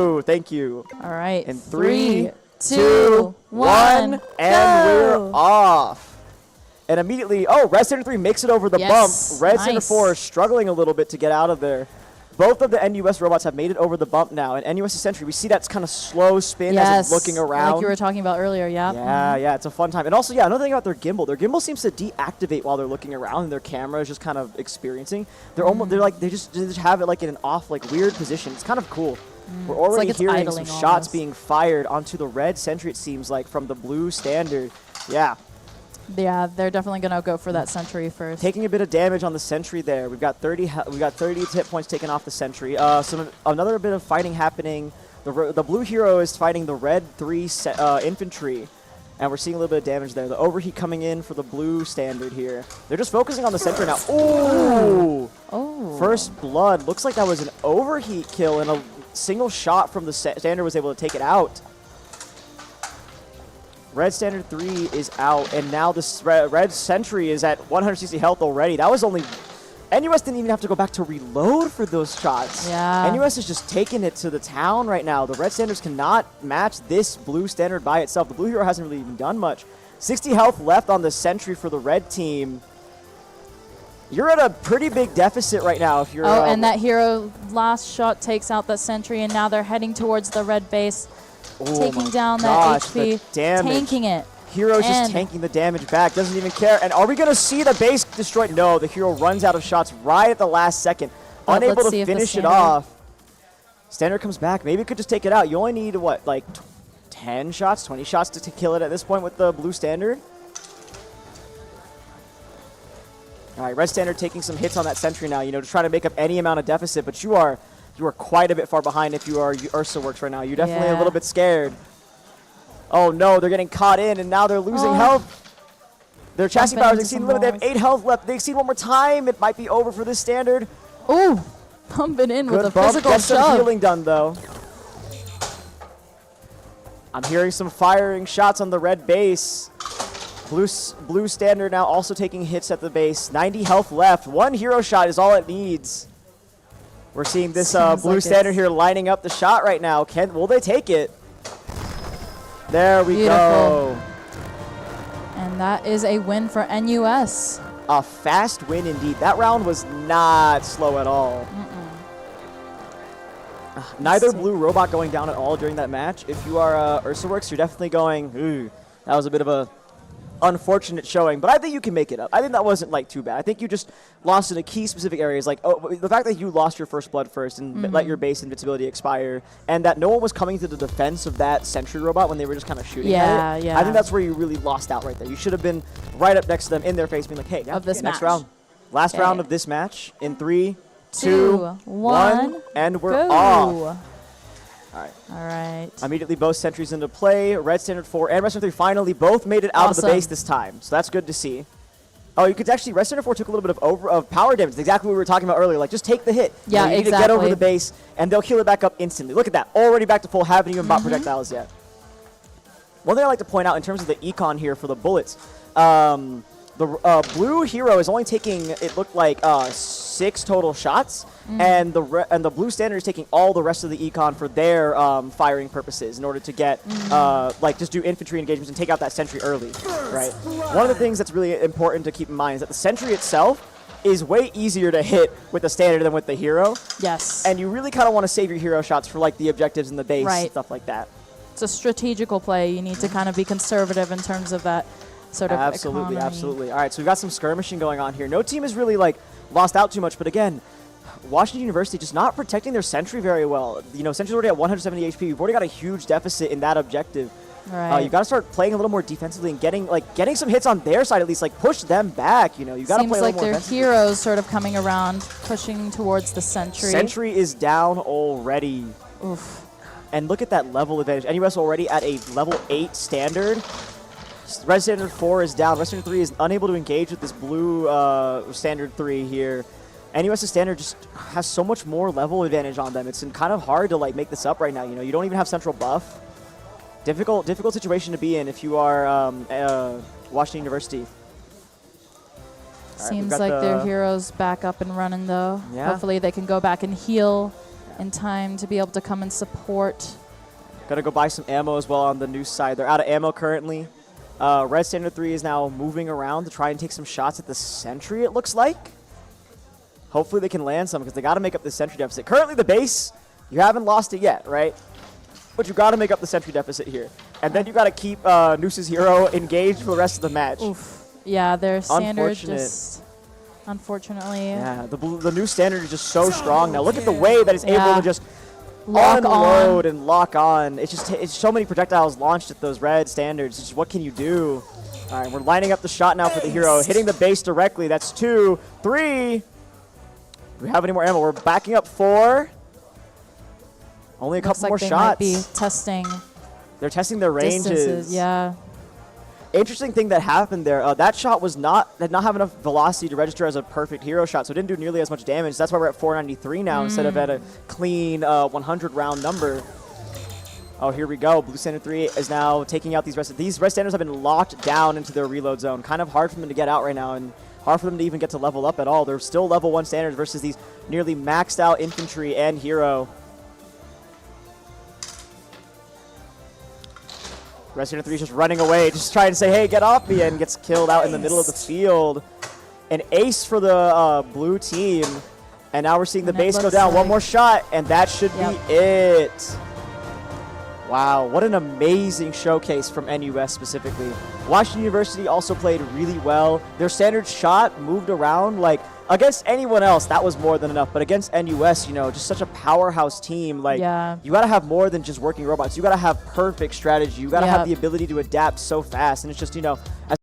Oh, thank you. All right. In 3, 2, 1, and we're off. And immediately, Red Standard 3 makes it over the bump. Red Standard 4 is struggling a little bit to get out of there. Both of the NUS robots have made it over the bump now. And NUS Sentry, we see that kind of slow spin as it's looking around. Like you were talking about earlier, Yeah, it's a fun time. And also, another thing about their gimbal. Their gimbal seems to deactivate while they're looking around, and their camera is just kind of experiencing. They're almost, they just have it like in an off, like weird position. It's kind of cool. We're already hearing some shots being fired onto the Red Sentry, it seems like, from the Blue Standard. Yeah, they're definitely gonna go for that Sentry first. Taking a bit of damage on the Sentry there. We've got 30 hit points taken off the Sentry. Another bit of fighting happening. The blue hero is fighting the Red 3 infantry, and we're seeing a little bit of damage there. The overheat coming in for the Blue Standard here. They're just focusing on the Sentry now. Ooh! Oh! First blood. Looks like that was an overheat kill, and a single shot from the Standard was able to take it out. Red Standard 3 is out, and now this Red Sentry is at 160 health already. That was only... NUS didn't even have to go back to reload for those shots. Yeah. NUS is just taking it to the town right now. The Red Standards cannot match this Blue Standard by itself. The Blue Hero hasn't really even done much. 60 health left on the Sentry for the Red team. You're at a pretty big deficit right now if you're... and that hero last shot takes out the Sentry, and now they're heading towards the Red base. Taking down that HP, tanking it. Hero's just tanking the damage back, doesn't even care. And are we going to see the base destroyed? No, the hero runs out of shots right at the last second, unable to finish it off. Standard comes back. Maybe it could just take it out. You only need, what, like 10 shots, 20 shots to kill it at this point with the Blue Standard? All right, Red Standard taking some hits on that Sentry now, to try to make up any amount of deficit, but you are quite a bit far behind if you are Ursa Works right now. You're definitely a little bit scared. Oh no, they're getting caught in, and now they're losing health. Their chassis powers exceed the limit. They have 8 health left. They exceed one more time. It might be over for this Standard. Ooh, pumping in with a physical shove. Get some healing done, though. I'm hearing some firing shots on the Red base. Blue Standard now also taking hits at the base. 90 health left. 1 hero shot is all it needs. We're seeing this Blue Standard here lining up the shot right now. Will they take it? There we go. And that is a win for NUS. A fast win indeed. That round was not slow at all. Neither blue robot going down at all during that match. If you are Ursa Works, you're definitely going, ooh, that was a bit of a unfortunate showing, but I think you can make it up. I think that wasn't like too bad. I think you just lost in a key specific areas, like the fact that you lost your first blood first and let your base invincibility expire, and that no one was coming to the defense of that Sentry robot when they were just kind of shooting at it. I think that's where you really lost out right there. You should have been right up next to them in their face, being like, hey, next round. Last round of this match in 3, 2, 1, and we're off. All right. Immediately both Sentries into play. Red Standard 4 and Red Standard 3 finally both made it out of the base this time. So that's good to see. Oh, you could actually, Red Standard 4 took a little bit of power damage. That's exactly what we were talking about earlier. Like, just take the hit. Yeah, you need to get over the base, and they'll heal it back up instantly. Look at that. Already back to full. Haven't even bought projectiles yet. One thing I like to point out in terms of the econ here for the bullets, the blue hero is only taking, it looked like, 6 total shots. And the Blue Standard is taking all the rest of the econ for their firing purposes in order to get, just do infantry engagements and take out that Sentry early, right? One of the things that's really important to keep in mind is that the Sentry itself is way easier to hit with the Standard than with the hero. Yes. And you really kind of want to save your hero shots for, like, the objectives in the base, stuff like that. It's a strategical play. You need to kind of be conservative in terms of that sort of economy. Absolutely. All right, so we've got some skirmishing going on here. No team has really, like, lost out too much, but again, Washington University just not protecting their Sentry very well. Sentry's already at 170 HP. We've already got a huge deficit in that objective. Right. You've got to start playing a little more defensively and getting some hits on their side at least. Like, push them back. You've got to play a little more defensively. Seems like their heroes sort of coming around, pushing towards the Sentry. Sentry is down already. Oof. And look at that level advantage. NUS already at a level 8 Standard. Red Standard 4 is down. Red Standard 3 is unable to engage with this blue Standard 3 here. NUS's Standard just has so much more level advantage on them. It's kind of hard to make this up right now. You don't even have central buff. Difficult situation to be in if you are Washington University. Seems like their heroes back up and running though. Yeah. Hopefully they can go back and heal in time to be able to come and support. Gotta go buy some ammo as well on the NUS side. They're out of ammo currently. Red Standard 3 is now moving around to try and take some shots at the sentry, it looks like. Hopefully they can land some because they got to make up the sentry deficit. Currently the base, you haven't lost it yet, right? But you got to make up the sentry deficit here. And then you got to keep NUS's hero engaged for the rest of the match. Oof. Yeah, their standard just, unfortunately. Yeah, the NUS standard is just so strong now. Look at the way that it's able to just lock unload on and lock on. It's just it's so many projectiles launched at those red standards. It's just what can you do? All right, we're lining up the shot now for the hero, hitting the base directly. That's 2, 3. Do we have any more ammo? We're backing up 4. Only a couple more shots. Might be testing. They're testing their ranges. Distances, yeah. Interesting thing that happened there. That shot did not have enough velocity to register as a perfect hero shot, so it didn't do nearly as much damage. That's why we're at 493 now instead of at a clean 100 round number. Oh, here we go. Blue Standard 3 is now taking out these red. These red standards have been locked down into their reload zone. Kind of hard for them to get out right now, and hard for them to even get to level up at all. They're still level 1 standards versus these nearly maxed out infantry and hero. Red Standard 3 is just running away, just trying to say, hey, get off me, and gets killed out in the middle of the field. An ace for the blue team. And now we're seeing the base go down. One more shot, and that should be it. Wow, what an amazing showcase from NUS specifically. Washington University also played really well. Their standard shot moved around like against anyone else, that was more than enough. But against NUS, you know, just such a powerhouse team. Like, you got to have more than just working robots. You got to have perfect strategy. You got to have the ability to adapt so fast. And it's just, you know, as